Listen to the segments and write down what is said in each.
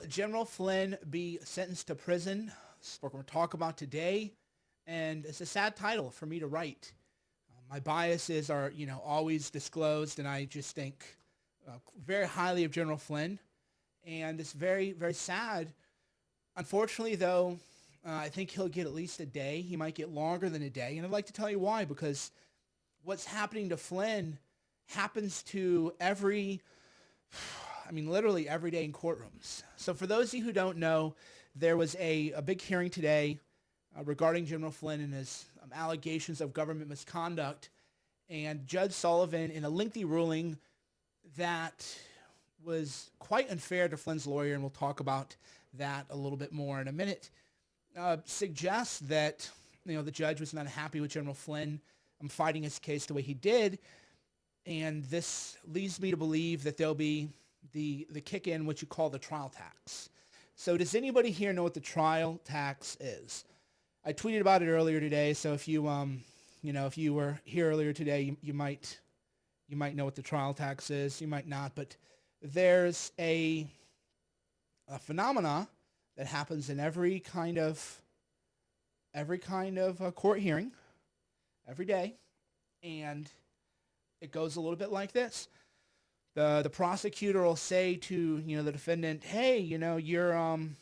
General Flynn be sentenced to prison? That's what we're going to talk about today. And it's a sad title for me to write. My biases are, always disclosed, and I just think very highly of General Flynn. And it's very, very sad. Unfortunately, though, I think he'll get at least a day. He might get longer than a day. And I'd like to tell you why, because what's happening to Flynn happens to literally every day in courtrooms. So for those of you who don't know, there was a big hearing today regarding General Flynn and his allegations of government misconduct. And Judge Sullivan, in a lengthy ruling that was quite unfair to Flynn's lawyer, and we'll talk about that a little bit more in a minute, suggests that the judge was not happy with General Flynn fighting his case the way he did. And this leads me to believe that there'll be the kick in what you call the trial tax. So does anybody here know what the trial tax is? I tweeted about it earlier today, so if you if you were here earlier today, you might know what the trial tax is. You might not, but there's a phenomena that happens in every kind of court hearing every day, and it goes a little bit like this. The prosecutor will say to the defendant, "Hey, you can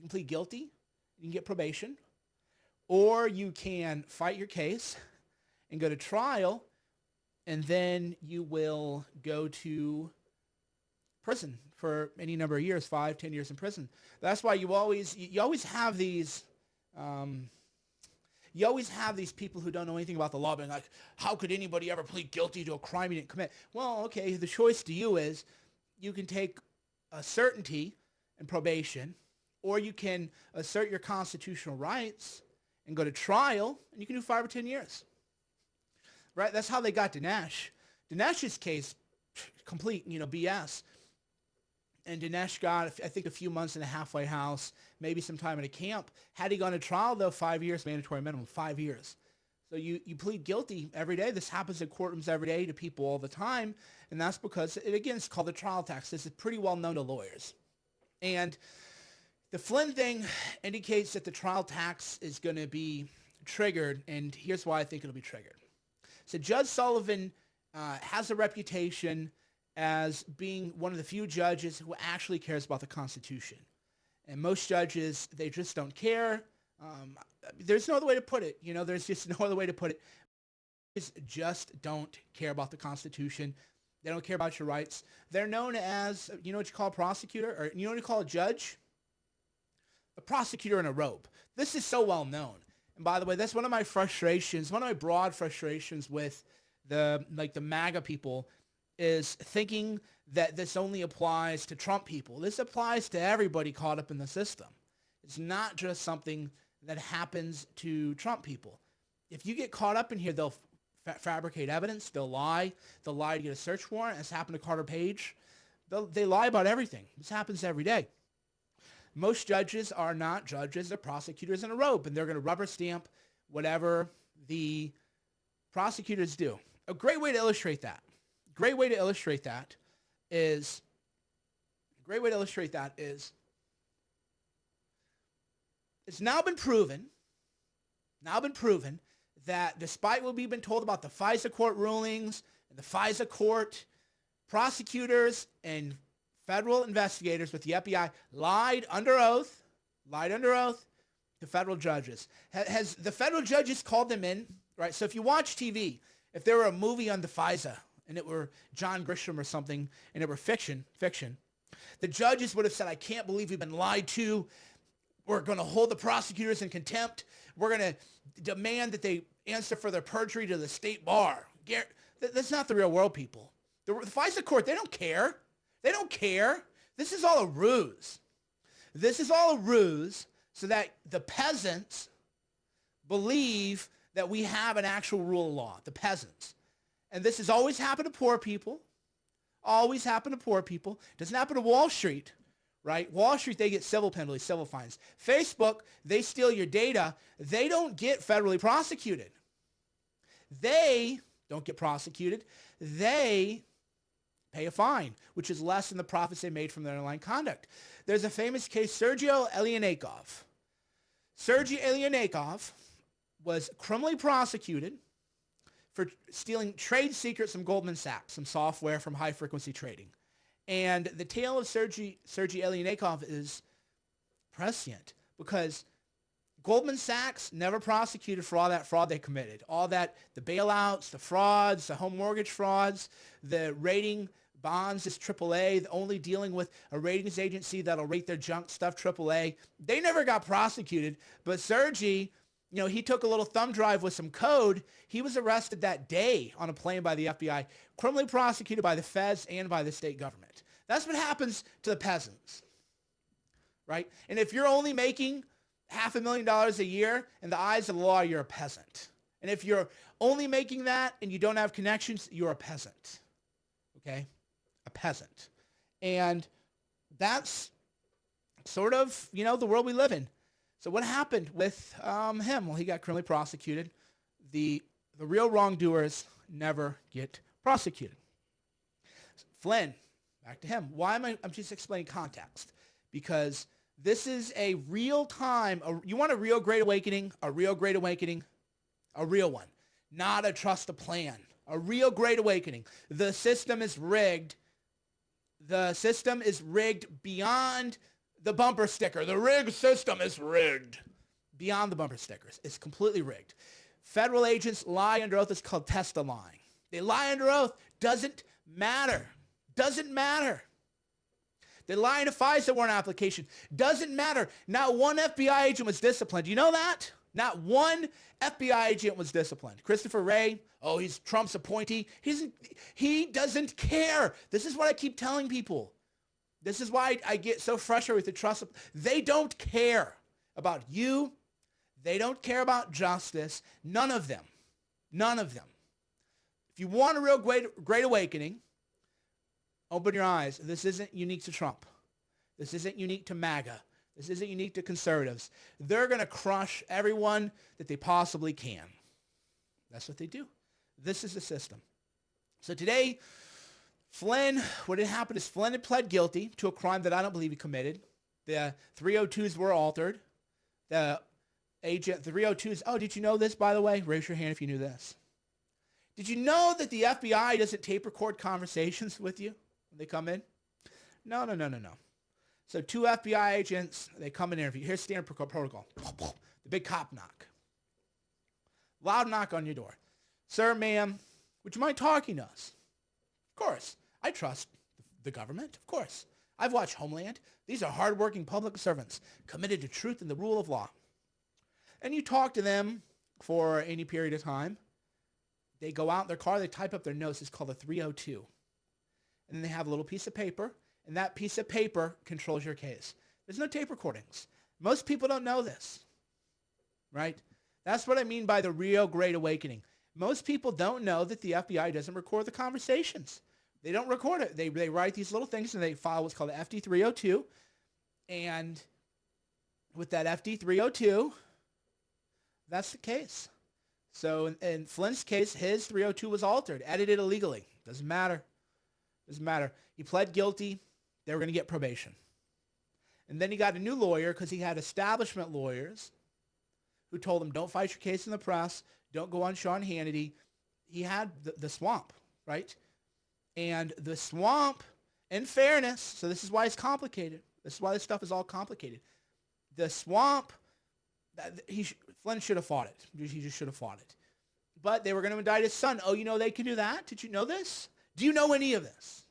plead guilty, you can get probation, or you can fight your case and go to trial, and then you will go to prison for any number of years, 5, 10 years in prison." That's why you always have these people who don't know anything about the law being like, how could anybody ever plead guilty to a crime you didn't commit? Well, okay, the choice to you is you can take a certainty and probation, or you can assert your constitutional rights and go to trial, and you can do 5 or 10 years. Right? That's how they got Dinesh. Dinesh's case, complete, BS. And Dinesh got, I think, a few months in a halfway house, maybe some time in a camp. Had he gone to trial, though, 5 years, mandatory minimum, 5 years. So you plead guilty every day. This happens in courtrooms every day to people all the time. And that's because, it's called the trial tax. This is pretty well known to lawyers. And the Flynn thing indicates that the trial tax is going to be triggered. And here's why I think it'll be triggered. So Judge Sullivan has a reputation as being one of the few judges who actually cares about the Constitution. And most judges, they just don't care. There's no other way to put it. There's just no other way to put it. Judges just don't care about the Constitution. They don't care about your rights. They're known as, what you call a prosecutor? Or what you call a judge? A prosecutor in a robe. This is so well known. And by the way, that's one of my frustrations, one of my broad frustrations with the MAGA people, is thinking that this only applies to Trump people. This applies to everybody caught up in the system. It's not just something that happens to Trump people. If you get caught up in here, they'll fabricate evidence. They'll lie. They'll lie to get a search warrant. This happened to Carter Page. They lie about everything. This happens every day. Most judges are not judges. They're prosecutors in a robe, and they're going to rubber stamp whatever the prosecutors do. A great way to illustrate that is it's now been proven that despite what we've been told about the FISA court rulings and the FISA court, prosecutors and federal investigators with the FBI lied under oath to federal judges. Has the federal judges called them in, right? So if you watch TV, if there were a movie on the FISA, and it were John Grisham or something, and it were fiction, the judges would have said, I can't believe we've been lied to. We're going to hold the prosecutors in contempt. We're going to demand that they answer for their perjury to the state bar. That's not the real world, people. The FISA court, they don't care. They don't care. This is all a ruse. This is all a ruse so that the peasants believe that we have an actual rule of law, the peasants. And this has always happened to poor people. Always happened to poor people. Doesn't happen to Wall Street, right? Wall Street, they get civil penalties, civil fines. Facebook, they steal your data. They don't get federally prosecuted. They don't get prosecuted. They pay a fine, which is less than the profits they made from their underlying conduct. There's a famous case, Sergei Elyushchenko. Sergei Elyushchenko was criminally prosecuted for stealing trade secrets from Goldman Sachs, some software from high-frequency trading. And the tale of Sergei Elyushchenko is prescient because Goldman Sachs never prosecuted for all that fraud they committed. All that, the bailouts, the frauds, the home mortgage frauds, the rating bonds is AAA, only dealing with a ratings agency that'll rate their junk stuff AAA. They never got prosecuted, but Sergei, he took a little thumb drive with some code. He was arrested that day on a plane by the FBI, criminally prosecuted by the feds and by the state government. That's what happens to the peasants, right? And if you're only making $500,000 a year, in the eyes of the law, you're a peasant. And if you're only making that and you don't have connections, you're a peasant, okay? A peasant. And that's sort of, the world we live in. So what happened with him? Well, he got criminally prosecuted. The real wrongdoers never get prosecuted. Flynn, back to him. Why am I'm just explaining context? Because this is a real time. You want a real great awakening? A real great awakening? A real one. Not a trust a plan. A real great awakening. The system is rigged. The system is rigged beyond the bumper sticker. The rigged system is rigged beyond the bumper stickers. It's completely rigged. Federal agents lie under oath. It's called testa lying. They lie under oath. Doesn't matter. Doesn't matter. They lie in a FISA warrant application. Doesn't matter. Not one FBI agent was disciplined. You know that? Not one FBI agent was disciplined. Christopher Wray, he's Trump's appointee. He doesn't care. This is what I keep telling people. This is why I get so frustrated with the trust. They don't care about you. They don't care about justice. None of them. None of them. If you want a real great awakening, open your eyes. This isn't unique to Trump. This isn't unique to MAGA. This isn't unique to conservatives. They're going to crush everyone that they possibly can. That's what they do. This is the system. So today, Flynn, what had happened is Flynn had pled guilty to a crime that I don't believe he committed. The 302s were altered. The 302s, did you know this, by the way? Raise your hand if you knew this. Did you know that the FBI doesn't tape record conversations with you when they come in? No. So 2 FBI agents, they come and interview. Here's standard protocol. The big cop knock. Loud knock on your door. Sir, ma'am, would you mind talking to us? Of course. I trust the government. Of course. I've watched Homeland. These are hardworking public servants committed to truth and the rule of law. And you talk to them for any period of time. They go out in their car. They type up their notes. It's called a 302. And then they have a little piece of paper. And that piece of paper controls your case. There's no tape recordings. Most people don't know this, right? That's what I mean by the real great awakening. Most people don't know that the FBI doesn't record the conversations. They don't record it. They write these little things and they file what's called an FD 302. And with that FD 302, that's the case. So in Flynn's case, his 302 was altered, edited illegally. Doesn't matter. Doesn't matter. He pled guilty. They were going to get probation. And then he got a new lawyer because he had establishment lawyers who told him, don't fight your case in the press. Don't go on Sean Hannity. He had the swamp, right? And the swamp, in fairness, so this is why it's complicated. This is why this stuff is all complicated. The swamp, Flynn should have fought it. He just should have fought it. But they were going to indict his son. Oh, they can do that? Did you know this? Do you know any of this?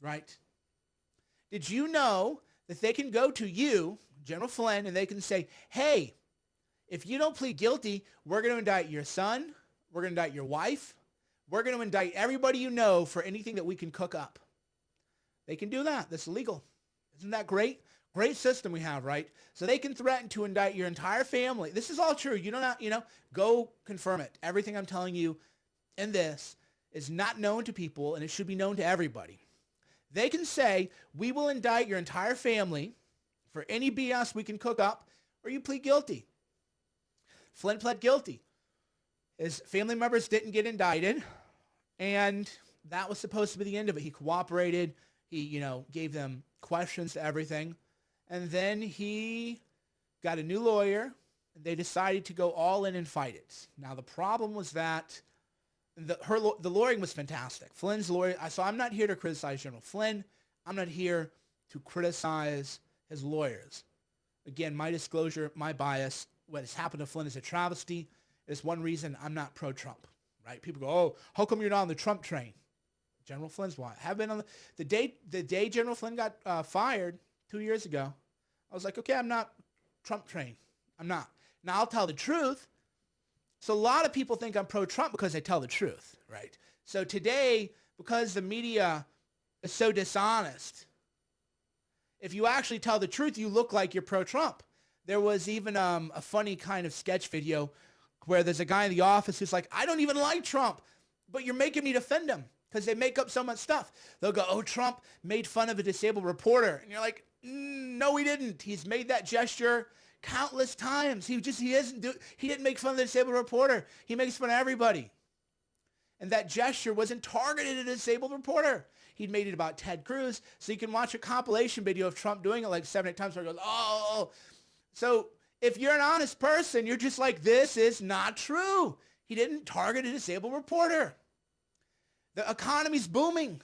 Right? Did you know that they can go to you, General Flynn, and they can say, hey, if you don't plead guilty, we're going to indict your son, we're going to indict your wife, we're going to indict everybody you know for anything that we can cook up. They can do that. That's illegal. Isn't that great? Great system we have, right? So they can threaten to indict your entire family. This is all true. You don't have, go confirm it. Everything I'm telling you in this is not known to people, and it should be known to everybody. They can say, we will indict your entire family for any BS we can cook up, or you plead guilty. Flynn pled guilty. His family members didn't get indicted, and that was supposed to be the end of it. He cooperated. He, gave them questions to everything. And then he got a new lawyer. And they decided to go all in and fight it. Now, the problem was that the lawyering was fantastic. Flynn's lawyer, so I'm not here to criticize General Flynn. I'm not here to criticize his lawyers. Again, my disclosure, my bias, what has happened to Flynn is a travesty. It's one reason I'm not pro-Trump, right? People go, oh, how come you're not on the Trump train? General Flynn's why. I have been on the day General Flynn got fired 2 years ago. I was like, okay, I'm not Trump train. I'm not. Now, I'll tell the truth. So a lot of people think I'm pro-Trump because I tell the truth, right? So today, because the media is so dishonest, if you actually tell the truth, you look like you're pro-Trump. There was even a funny kind of sketch video where there's a guy in the office who's like, I don't even like Trump, but you're making me defend him because they make up so much stuff. They'll go, oh, Trump made fun of a disabled reporter. And you're like, no, he didn't. He's made that gesture countless times. He didn't make fun of the disabled reporter. He makes fun of everybody. And that gesture wasn't targeted at a disabled reporter. He'd made it about Ted Cruz. So you can watch a compilation video of Trump doing it like 7, 8 times where he goes, oh. So if you're an honest person, you're just like, this is not true. He didn't target a disabled reporter. The economy's booming.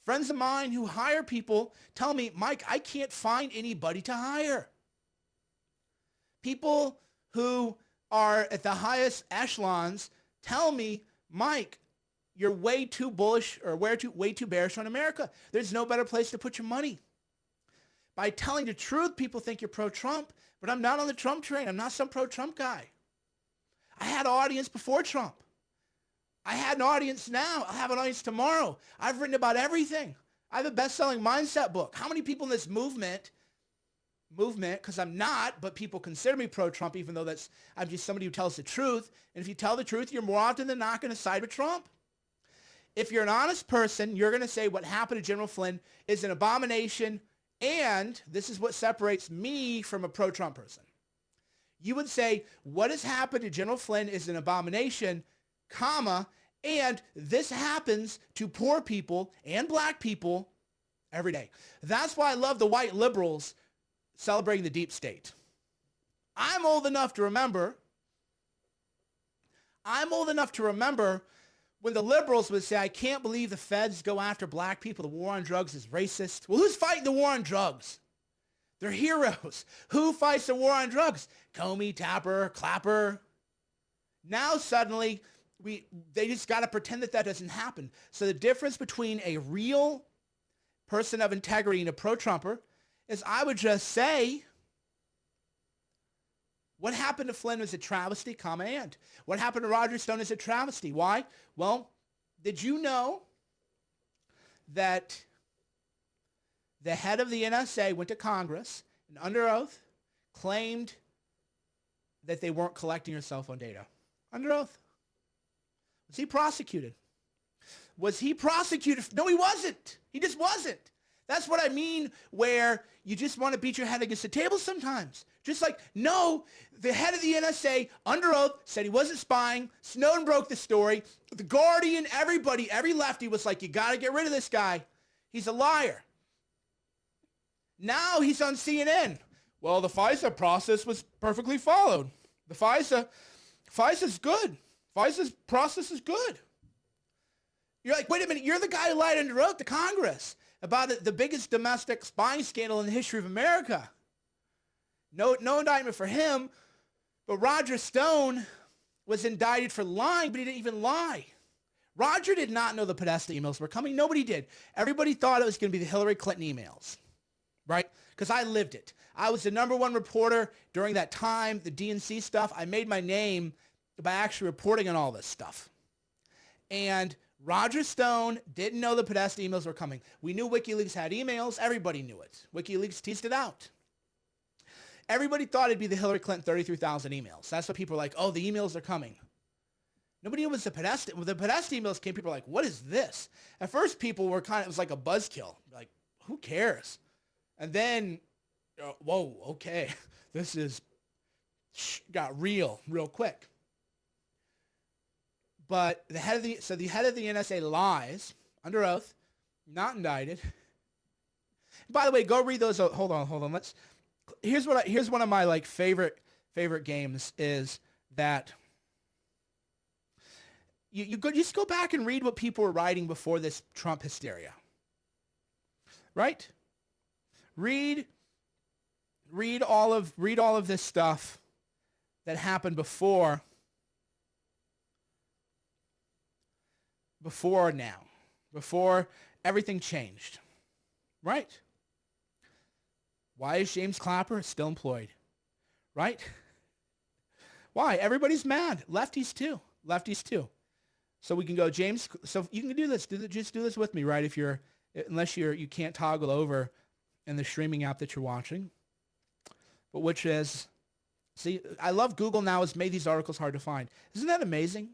Friends of mine who hire people tell me, Mike, I can't find anybody to hire. People who are at the highest echelons tell me, Mike, you're way too bullish or way too bearish on America. There's no better place to put your money. By telling the truth, people think you're pro-Trump, but I'm not on the Trump train. I'm not some pro-Trump guy. I had an audience before Trump. I had an audience now. I'll have an audience tomorrow. I've written about everything. I have a best-selling mindset book. How many people in this movement, because I'm not, but people consider me pro-Trump, even though I'm just somebody who tells the truth. And if you tell the truth, you're more often than not going to side with Trump. If you're an honest person, you're going to say what happened to General Flynn is an abomination, and this is what separates me from a pro-Trump person. You would say what has happened to General Flynn is an abomination, comma, and this happens to poor people and black people every day. That's why I love the white liberals celebrating the deep state. I'm old enough to remember when the liberals would say, I can't believe the feds go after black people. The war on drugs is racist. Well, who's fighting the war on drugs? They're heroes. Who fights the war on drugs? Comey, Tapper, Clapper. Now suddenly, they just got to pretend that doesn't happen. So the difference between a real person of integrity and a pro-Trumper is I would just say, what happened to Flynn was a travesty, comma, and. What happened to Roger Stone is a travesty. Why? Well, did you know that the head of the NSA went to Congress and under oath claimed that they weren't collecting your cell phone data? Under oath. Was he prosecuted? Was he prosecuted? No, he wasn't. He just wasn't. That's what I mean where you just want to beat your head against the table sometimes. Just like, no, the head of the NSA, under oath, said he wasn't spying. Snowden broke the story. The Guardian, everybody, every lefty was like, you got to get rid of this guy. He's a liar. Now he's on CNN. Well, the FISA process was perfectly followed. The FISA's good. FISA's process is good. You're like, wait a minute, you're the guy who lied under oath to Congress about the biggest domestic spying scandal in the history of America. No indictment for him, but Roger Stone was indicted for lying, but he didn't even lie. Roger did not know the Podesta emails were coming. Nobody did. Everybody thought it was going to be the Hillary Clinton emails, right? Because I lived it. I was the #1 reporter during that time, the DNC stuff. I made my name by actually reporting on all this stuff. And Roger Stone didn't know the Podesta emails were coming. We knew WikiLeaks had emails. Everybody knew it. WikiLeaks teased it out. Everybody thought it'd be the Hillary Clinton 33,000 emails. That's what people were like, oh, the emails are coming. Nobody knew it was the Podesta. When the Podesta emails came, people were like, what is this? At first, people were it was like a buzzkill. Like, who cares? And then, whoa, okay. This got real quick. But the head of the NSA lies under oath, not indicted. By the way, go read those. Hold on. Here's one of my like favorite games is that you just go back and read what people were writing before this Trump hysteria. Right? Read all of this stuff that happened before now, before everything changed. Right? Why is James Clapper still employed? Right? Why? Everybody's mad. Lefties too. So we can go, James. So you can do this. Just do this with me, right? Unless you can't toggle over in the streaming app that you're watching. But which is, see, I love Google now has made these articles hard to find. Isn't that amazing?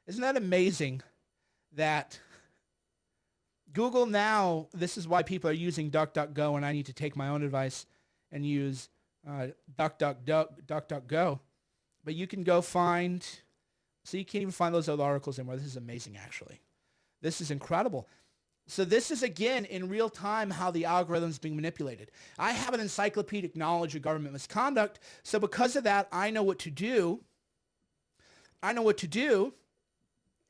Isn't that amazing that Google now, this is why people are using DuckDuckGo, and I need to take my own advice and use DuckDuckGo. But you can go find, so you can't even find those other articles anymore. This is amazing, actually. This is incredible. So this is, again, in real time how the algorithm is being manipulated. I have an encyclopedic knowledge of government misconduct, so because of that, I know what to do.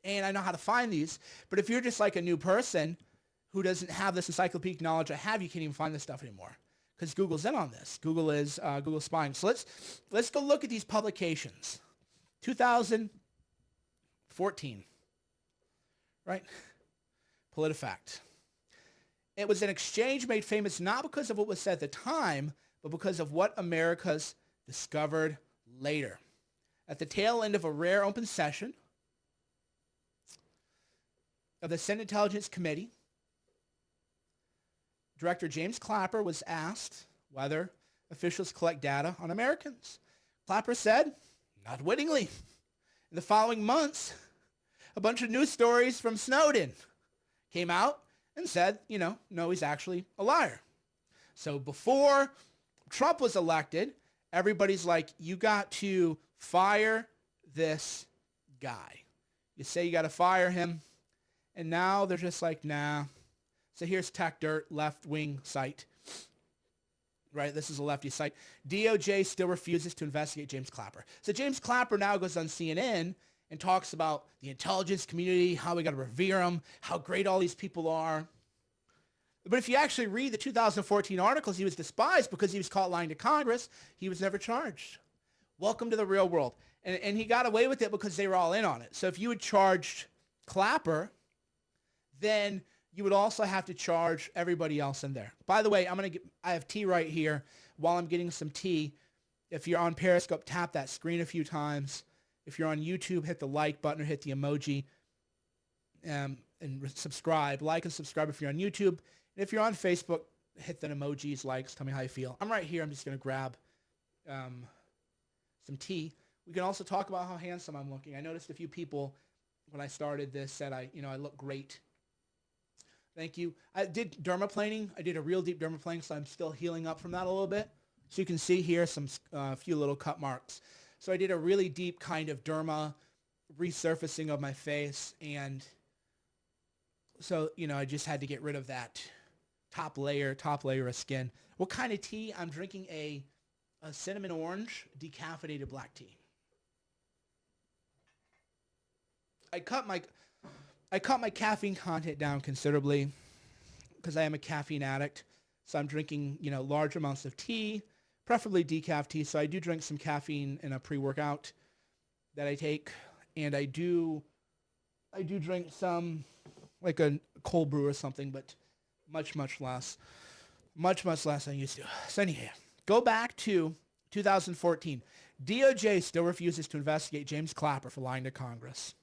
And I know how to find these. But if you're just like a new person who doesn't have this encyclopedic knowledge I have, you can't even find this stuff anymore because Google's in on this. Google is spying. So let's go look at these publications. 2014, right? PolitiFact. It was an exchange made famous not because of what was said at the time, but because of what America's discovered later. At the tail end of a rare open session of the Senate Intelligence Committee, Director James Clapper was asked whether officials collect data on Americans. Clapper said, not wittingly. In the following months, a bunch of news stories from Snowden came out and said, no, he's actually a liar. So before Trump was elected, everybody's like, you got to fire this guy. You say you got to fire him. And now they're just like, nah. So here's Tech Dirt, left-wing site. Right, this is a lefty site. DOJ still refuses to investigate James Clapper. So James Clapper now goes on CNN and talks about the intelligence community, how we got to revere them, how great all these people are. But if you actually read the 2014 articles, he was despised because he was caught lying to Congress. He was never charged. Welcome to the real world. And he got away with it because they were all in on it. So if you had charged Clapper, then you would also have to charge everybody else in there. By the way, I have tea right here. While I'm getting some tea, if you're on Periscope, tap that screen a few times. If you're on YouTube, hit the like button or hit the emoji and subscribe. Like and subscribe if you're on YouTube. And if you're on Facebook, hit the emojis, likes, tell me how you feel. I'm right here. I'm just going to grab some tea. We can also talk about how handsome I'm looking. I noticed a few people when I started this said I look great. Thank you. I did dermaplaning. I did a real deep dermaplaning, so I'm still healing up from that a little bit. So you can see here some few little cut marks. So I did a really deep kind of derma resurfacing of my face, and so I just had to get rid of that top layer of skin. What kind of tea? I'm drinking a cinnamon orange decaffeinated black tea. I cut my caffeine content down considerably because I am a caffeine addict. So I'm drinking, large amounts of tea, preferably decaf tea. So I do drink some caffeine in a pre-workout that I take. And I do drink some, like a cold brew or something, but much less. Much less than I used to. So anyhow, go back to 2014. DOJ still refuses to investigate James Clapper for lying to Congress.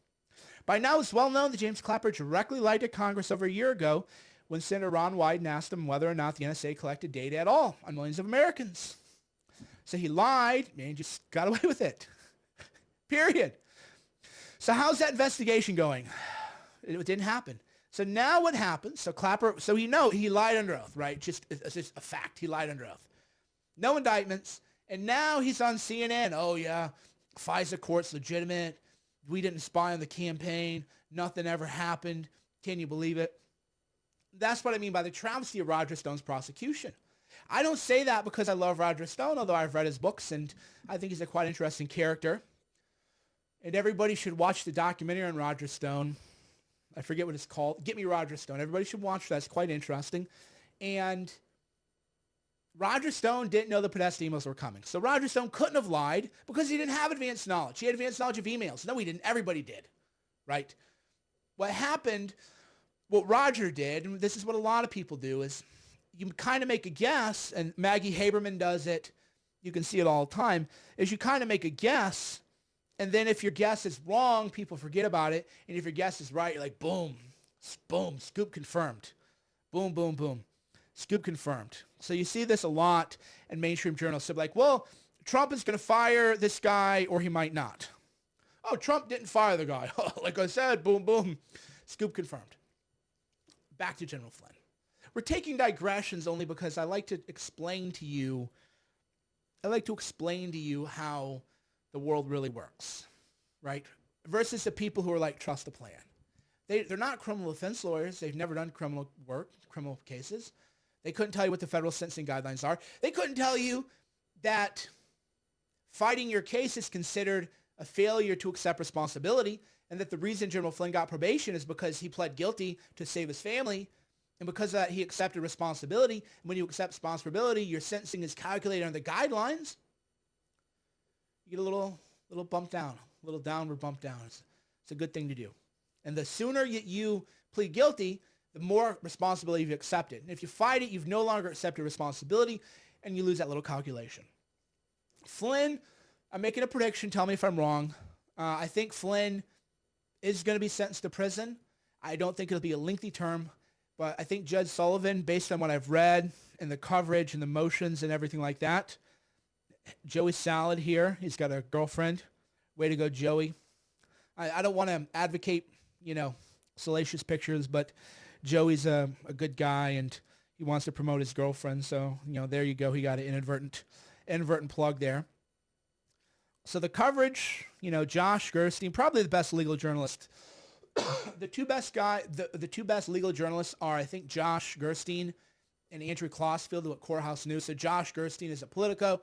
By now, it's well known that James Clapper directly lied to Congress over a year ago when Senator Ron Wyden asked him whether or not the NSA collected data at all on millions of Americans. So he lied, and he just got away with it. Period. So how's that investigation going? It didn't happen. So now what happens? So Clapper, he lied under oath, right? It's just a fact. He lied under oath. No indictments. And now he's on CNN. Oh, yeah, FISA court's legitimate. We didn't spy on the campaign. Nothing ever happened. Can you believe it? That's what I mean by the travesty of Roger Stone's prosecution. I don't say that because I love Roger Stone, although I've read his books and I think he's a quite interesting character. And everybody should watch the documentary on Roger Stone. I forget what it's called. Get Me Roger Stone. Everybody should watch that. It's quite interesting. And Roger Stone didn't know the Podesta emails were coming. So Roger Stone couldn't have lied because he didn't have advanced knowledge. He had advanced knowledge of emails. No, he didn't. Everybody did. Right? What happened, what Roger did, and this is what a lot of people do, is you kind of make a guess, and Maggie Haberman does it. You can see it all the time, is you kind of make a guess, and then if your guess is wrong, people forget about it. And if your guess is right, you're like, boom, boom, scoop confirmed. Boom, boom, boom. Scoop confirmed. So you see this a lot in mainstream journals. So like, well, Trump is going to fire this guy or he might not. Oh, Trump didn't fire the guy. Like I said, boom, boom. Scoop confirmed. Back to General Flynn. We're taking digressions only because I like to explain to you how the world really works, right? Versus the people who are like, trust the plan. They're not criminal defense lawyers. They've never done criminal work, criminal cases. They couldn't tell you what the federal sentencing guidelines are. They couldn't tell you that fighting your case is considered a failure to accept responsibility, and that the reason General Flynn got probation is because he pled guilty to save his family, and because of that he accepted responsibility. And when you accept responsibility, your sentencing is calculated under the guidelines. You get a little bump down, a little downward bump down. It's a good thing to do. And the sooner you plead guilty, the more responsibility you've accepted. And if you fight it, you've no longer accepted responsibility, and you lose that little calculation. Flynn, I'm making a prediction. Tell me if I'm wrong. I think Flynn is going to be sentenced to prison. I don't think it'll be a lengthy term, but I think Judge Sullivan, based on what I've read and the coverage and the motions and everything like that, Joey Salad here, he's got a girlfriend. Way to go, Joey. I don't want to advocate, salacious pictures, but Joey's a good guy and he wants to promote his girlfriend. So, there you go. He got an inadvertent plug there. So the coverage, Josh Gerstein, probably the best legal journalist. The two best legal journalists are, I think, Josh Gerstein and Andrew Klossfeld at Courthouse News. So Josh Gerstein is at Politico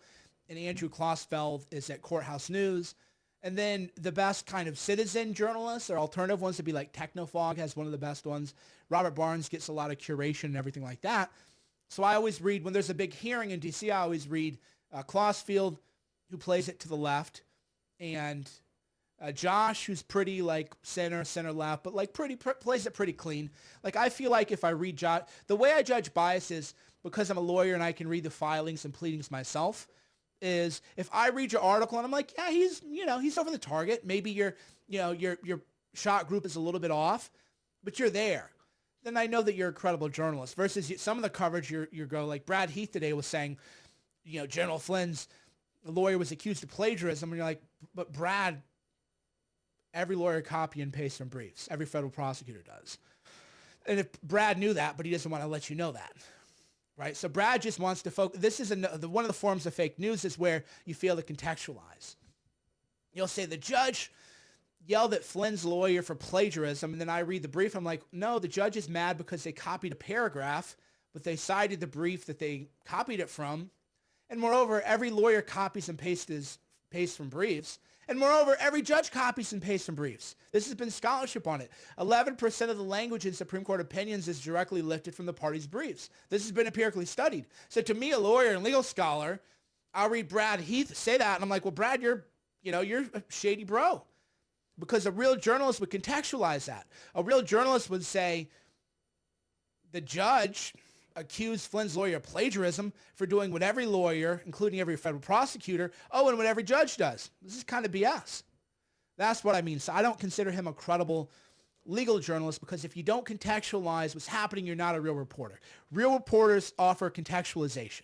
and Andrew Klossfeld is at Courthouse News. And then the best kind of citizen journalists or alternative ones would be like Technofog has one of the best ones. Robert Barnes gets a lot of curation and everything like that. So I always read, when there's a big hearing in D.C., I always read Klossfeld, who plays it to the left, and Josh, who's pretty like center left, but like plays it pretty clean. Like I feel like if I read Josh, the way I judge bias is because I'm a lawyer and I can read the filings and pleadings myself, is if I read your article and I'm like, yeah, he's over the target. Maybe your shot group is a little bit off, but you're there. Then I know that you're a credible journalist. Versus some of the coverage you go like Brad Heath today was saying, General Flynn's lawyer was accused of plagiarism, and you're like, but Brad, every lawyer copy and paste from briefs. Every federal prosecutor does. And if Brad knew that, but he doesn't want to let you know that. Right? So Brad just wants to focus. This is one of the forms of fake news is where you fail to contextualize. You'll say the judge yelled at Flynn's lawyer for plagiarism, and then I read the brief. I'm like, no, the judge is mad because they copied a paragraph, but they cited the brief that they copied it from. And moreover, every lawyer copies and pastes from briefs. And moreover, every judge copies and pastes from briefs. This has been scholarship on it. 11% of the language in Supreme Court opinions is directly lifted from the parties' briefs. This has been empirically studied. So to me, a lawyer and legal scholar, I'll read Brad Heath say that, and I'm like, well, Brad, you're a shady bro. Because a real journalist would contextualize that. A real journalist would say, the judge accused Flynn's lawyer of plagiarism for doing what every lawyer, including every federal prosecutor, and what every judge does. This is kind of BS. That's what I mean. So I don't consider him a credible legal journalist because if you don't contextualize what's happening, you're not a real reporter. Real reporters offer contextualization.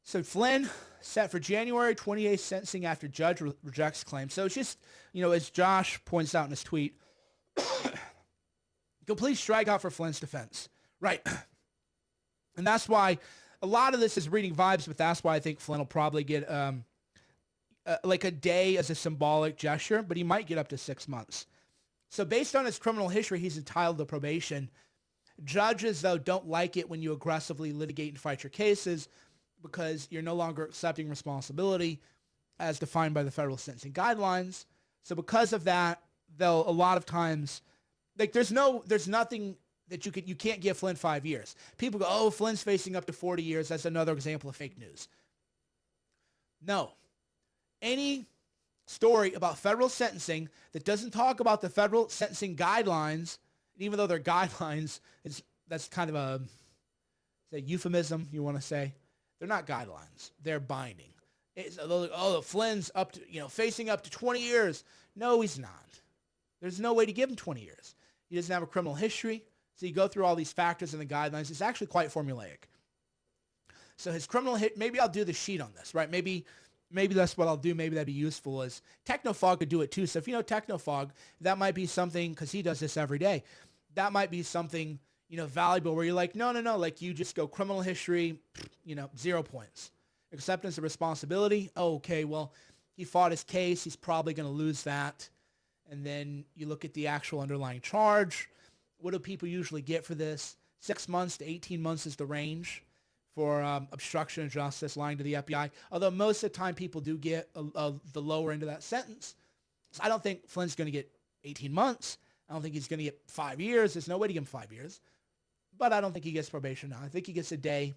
So Flynn set for January 28th sentencing after judge rejects claim. So it's just, as Josh points out in his tweet, complete strikeout for Flynn's defense. Right. And that's why a lot of this is reading vibes, but that's why I think Flynn will probably get like a day as a symbolic gesture, but he might get up to 6 months. So based on his criminal history, he's entitled to probation. Judges, though, don't like it when you aggressively litigate and fight your cases because you're no longer accepting responsibility as defined by the federal sentencing guidelines. So because of that, they'll a lot of times, like there's nothing that you can't give Flynn 5 years. People go, oh, Flynn's facing up to 40 years. That's another example of fake news. No. Any story about federal sentencing that doesn't talk about the federal sentencing guidelines, even though they're guidelines, that's kind of a euphemism, you want to say. They're not guidelines. They're binding. Oh, Flynn's up to, facing up to 20 years. No, he's not. There's no way to give him 20 years. He doesn't have a criminal history. So you go through all these factors in the guidelines. It's actually quite formulaic. So his criminal maybe I'll do the sheet on this, right? Maybe that's what I'll do. Maybe that'd be useful. Is Technofog could do it too. So if you know Technofog, that might be something, because he does this every day. That might be something, valuable where you're like, no. Like you just go criminal history, 0 points. Acceptance of responsibility. Oh, okay, well, he fought his case. He's probably going to lose that. And then you look at the actual underlying charge. What do people usually get for this? 6 months to 18 months is the range for obstruction of justice, lying to the FBI. Although most of the time people do get the lower end of that sentence. So I don't think Flynn's going to get 18 months. I don't think he's going to get 5 years. There's no way to give him 5 years. But I don't think he gets probation now. I think he gets a day.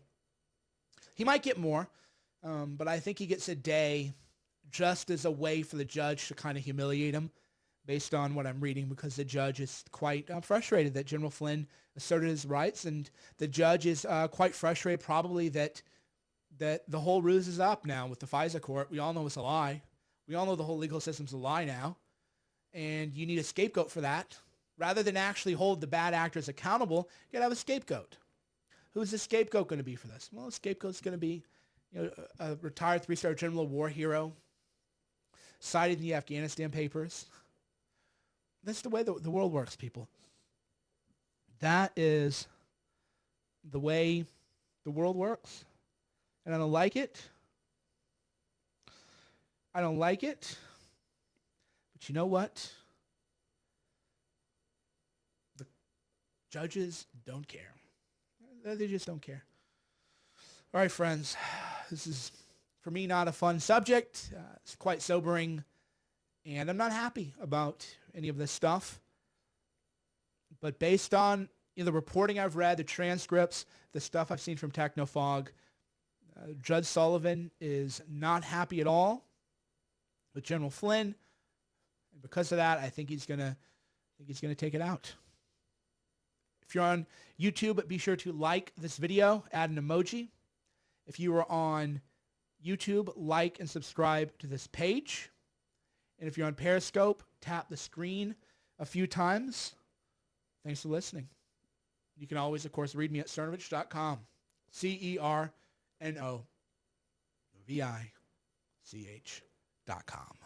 He might get more, but I think he gets a day just as a way for the judge to kind of humiliate him based on what I'm reading, because the judge is quite frustrated that General Flynn asserted his rights, and the judge is quite frustrated probably that the whole ruse is up now with the FISA court. We all know it's a lie. We all know the whole legal system's a lie now, and you need a scapegoat for that. Rather than actually hold the bad actors accountable, you gotta have a scapegoat. Who's the scapegoat going to be for this? Well, the scapegoat's going to be a retired 3-star general, war hero, cited in the Afghanistan papers. That's the way the world works, people. That is the way the world works. And I don't like it. I don't like it. But you know what? The judges don't care. They just don't care. All right, friends. This is, for me, not a fun subject. It's quite sobering. And I'm not happy about any of this stuff. But based on the reporting I've read, the transcripts, the stuff I've seen from Technofog, Judge Sullivan is not happy at all with General Flynn. And because of that, I think he's gonna take it out. If you're on YouTube, be sure to like this video, add an emoji. If you are on YouTube, like and subscribe to this page. And if you're on Periscope, tap the screen a few times. Thanks for listening. You can always, of course, read me at cernovich.com. CERNOVICH.com.